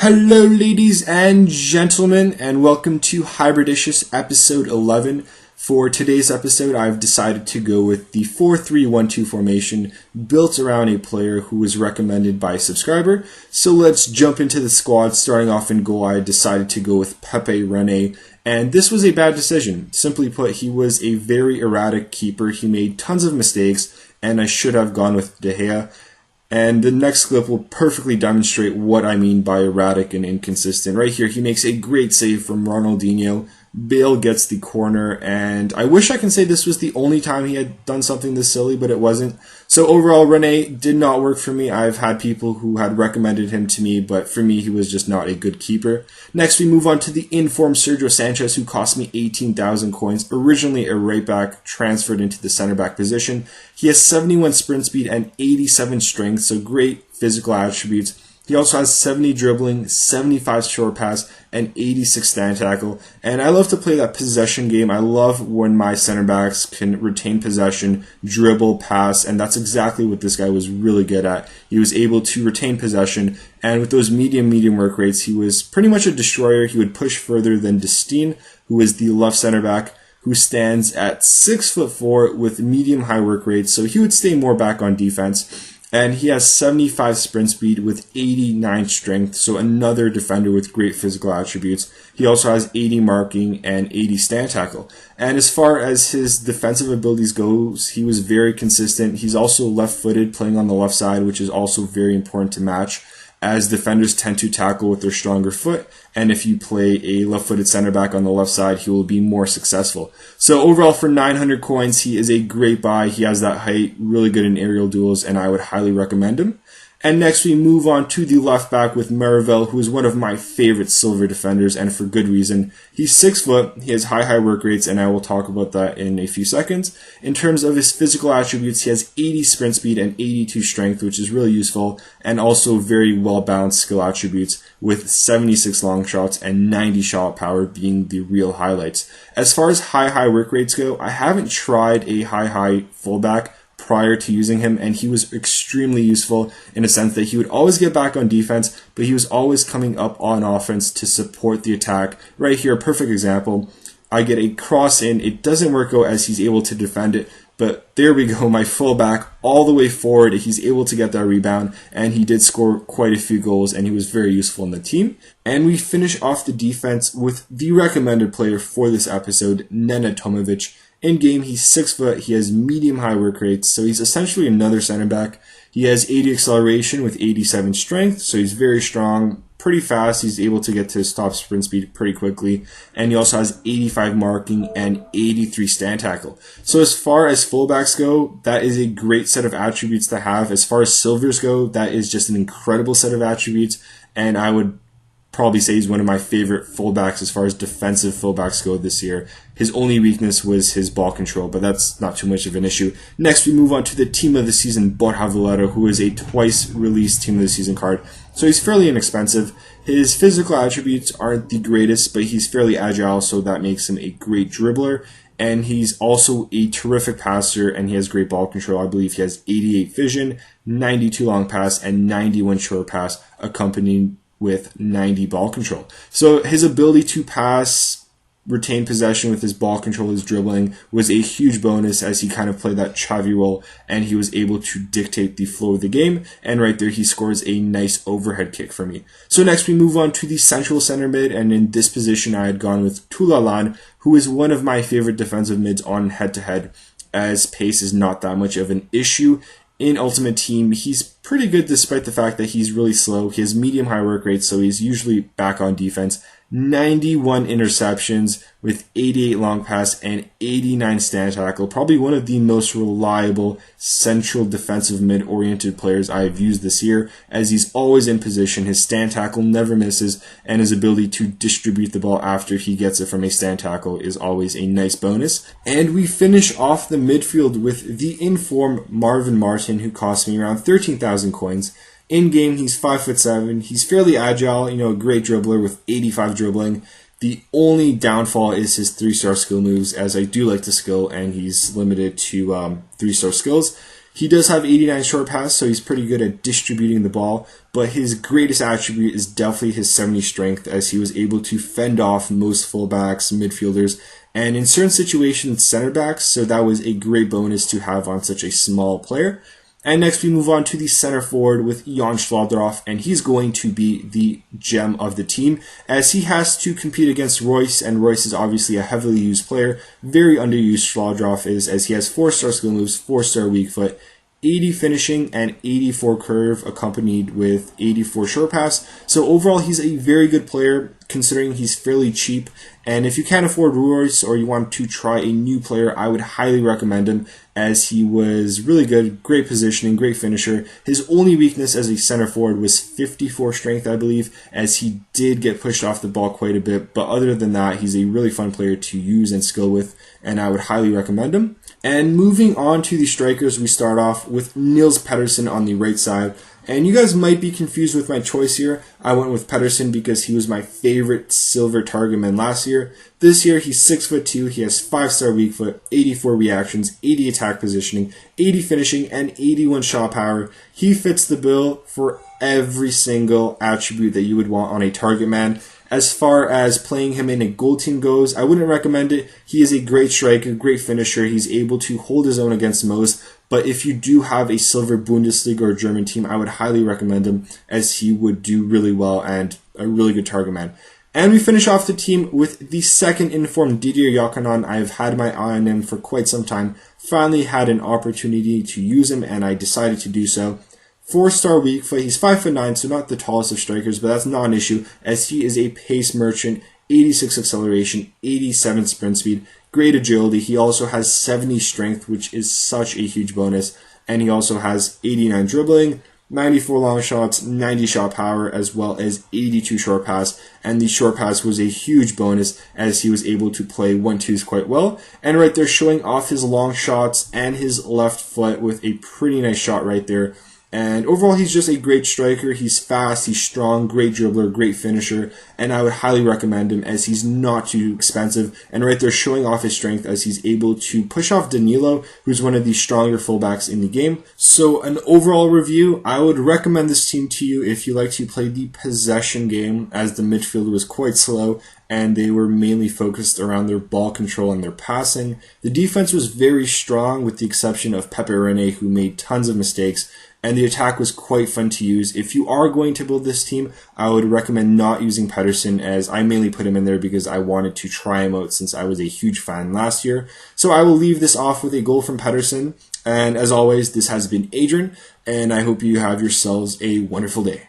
Hello ladies and gentlemen, and welcome to Hybridicious episode 11. For today's episode, I've decided to go with the 4-3-1-2 formation built around a player who was recommended by a subscriber. So let's jump into the squad. Starting off in goal, I decided to go with Pepe René, and this was a bad decision. Simply put, he was a very erratic keeper. He made tons of mistakes, and I should have gone with De Gea. And the next clip will perfectly demonstrate what I mean by erratic and inconsistent. Right here, he makes a great save from Ronaldinho. Bale gets the corner, and I wish I can say this was the only time he had done something this silly, but it wasn't. So overall, René did not work for me. I've had people who had recommended him to me, but for me, he was just not a good keeper. Next, we move on to the informed Sergio Sanchez, who cost me 18,000 coins. Originally a right back, transferred into the center back position. He has 71 sprint speed and 87 strength, so great physical attributes. He also has 70 dribbling, 75 short pass, and 86 stand tackle. And I love to play that possession game. I love when my center backs can retain possession, dribble, pass, and that's exactly what this guy was really good at. He was able to retain possession, and with those medium work rates, he was pretty much a destroyer. He would push further than Destine, who is the left center back, who stands at 6'4" with medium-high work rates, so he would stay more back on defense. And he has 75 sprint speed with 89 strength, so another defender with great physical attributes. He also has 80 marking and 80 stand tackle. And as far as his defensive abilities goes, he was very consistent. He's also left-footed, playing on the left side, which is also very important to match, as defenders tend to tackle with their stronger foot, and if you play a left-footed center back on the left side, he will be more successful. So overall, for 900 coins, he is a great buy. He has that height, really good in aerial duels, and I would highly recommend him. And next we move on to the left back with Maravel, who is one of my favorite silver defenders, and for good reason. He's 6 foot, he has high work rates, and I will talk about that in a few seconds. In terms of his physical attributes, he has 80 sprint speed and 82 strength, which is really useful, and also very well-balanced skill attributes, with 76 long shots and 90 shot power being the real highlights. As far as high work rates go, I haven't tried a high fullback prior to using him, and he was extremely useful in a sense that he would always get back on defense, but he was always coming up on offense to support the attack. Right here, a perfect example. I get a cross in, it doesn't work out as he's able to defend it, but there we go, my fullback all the way forward, he's able to get that rebound, and he did score quite a few goals, and he was very useful in the team. And we finish off the defense with the recommended player for this episode, Nenad Tomovic. In game, he's 6 foot, he has medium-high work rates, so he's essentially another center back. He has 80 acceleration with 87 strength, so he's very strong, pretty fast. He's able to get to his top sprint speed pretty quickly, and he also has 85 marking and 83 stand tackle. So as far as fullbacks go, that is a great set of attributes to have. As far as silvers go, that is just an incredible set of attributes, and I would probably say he's one of my favorite fullbacks as far as defensive fullbacks go this year. His only weakness was his ball control, but that's not too much of an issue. Next, we move on to the Team of the Season, Borja Valero, who is a twice-released Team of the Season card. So he's fairly inexpensive. His physical attributes aren't the greatest, but he's fairly agile, so that makes him a great dribbler. And he's also a terrific passer, and he has great ball control. I believe he has 88 vision, 92 long pass, and 91 short pass, accompanied with 90 ball control. So his ability to pass, retain possession with his ball control, his dribbling, was a huge bonus as he kind of played that Xavi role, and he was able to dictate the flow of the game, and right there he scores a nice overhead kick for me. So next we move on to the central center mid, and in this position I had gone with Toulalan, who is one of my favorite defensive mids on head-to-head, as pace is not that much of an issue. In Ultimate Team, he's pretty good despite the fact that he's really slow. He has medium-high work rates, so he's usually back on defense. 91 interceptions with 88 long pass and 89 stand tackle. Probably one of the most reliable central defensive mid-oriented players I have used this year, as he's always in position. His stand tackle never misses, and his ability to distribute the ball after he gets it from a stand tackle is always a nice bonus. And we finish off the midfield with the informed Marvin Martin, who cost me around 13,000 coins. In game, he's 5'7". He's fairly agile, a great dribbler with 85 dribbling. The only downfall is his 3-star skill moves, as I do like the skill, and he's limited to 3-star skills. He does have 89 short pass, so he's pretty good at distributing the ball, but his greatest attribute is definitely his 70 strength, as he was able to fend off most fullbacks, midfielders, and in certain situations, center backs, so that was a great bonus to have on such a small player. And next we move on to the center forward with Jan Schlauderhoff, and he's going to be the gem of the team as he has to compete against Royce, and Royce is obviously a heavily used player. Very underused Schlauderhoff is, as he has 4-star skill moves, 4-star weak foot, 80 finishing, and 84 curve, accompanied with 84 short pass. So overall, he's a very good player, considering he's fairly cheap. And if you can't afford Royce or you want to try a new player, I would highly recommend him, as he was really good, great positioning, great finisher. His only weakness as a center forward was 54 strength, I believe, as he did get pushed off the ball quite a bit. But other than that, he's a really fun player to use and skill with, and I would highly recommend him. And moving on to the strikers, we start off with Niels Pedersen on the right side. And you guys might be confused with my choice here. I went with Pedersen because he was my favorite silver target man last year. This year, he's 6'2", he has 5-star weak foot, 84 reactions, 80 attack positioning, 80 finishing, and 81 shot power. He fits the bill for every single attribute that you would want on a target man. As far as playing him in a gold team goes, I wouldn't recommend it. He is a great striker, great finisher. He's able to hold his own against most. But if you do have a silver Bundesliga or German team, I would highly recommend him, as he would do really well and a really good target man. And we finish off the team with the second informed Didier Yakanan. I've had my eye on him for quite some time. Finally had an opportunity to use him, and I decided to do so. 4-star weak foot. He's 5'9", so not the tallest of strikers, but that's not an issue, as he is a pace merchant, 86 acceleration, 87 sprint speed, great agility. He also has 70 strength, which is such a huge bonus, and he also has 89 dribbling, 94 long shots, 90 shot power, as well as 82 short pass, and the short pass was a huge bonus, as he was able to play 1-2s quite well. And right there, showing off his long shots and his left foot with a pretty nice shot right there. And overall, he's just a great striker. He's fast, he's strong, great dribbler, great finisher, and I would highly recommend him, as he's not too expensive. And right there, showing off his strength, as he's able to push off Danilo, who's one of the stronger fullbacks in the game. So an overall review, I would recommend this team to you if you like to play the possession game, as the midfield was quite slow, and they were mainly focused around their ball control and their passing. The defense was very strong, with the exception of Pepe René, who made tons of mistakes, and the attack was quite fun to use. If you are going to build this team, I would recommend not using Pedersen, as I mainly put him in there because I wanted to try him out since I was a huge fan last year. So I will leave this off with a goal from Pedersen. And as always, this has been Adrian, and I hope you have yourselves a wonderful day.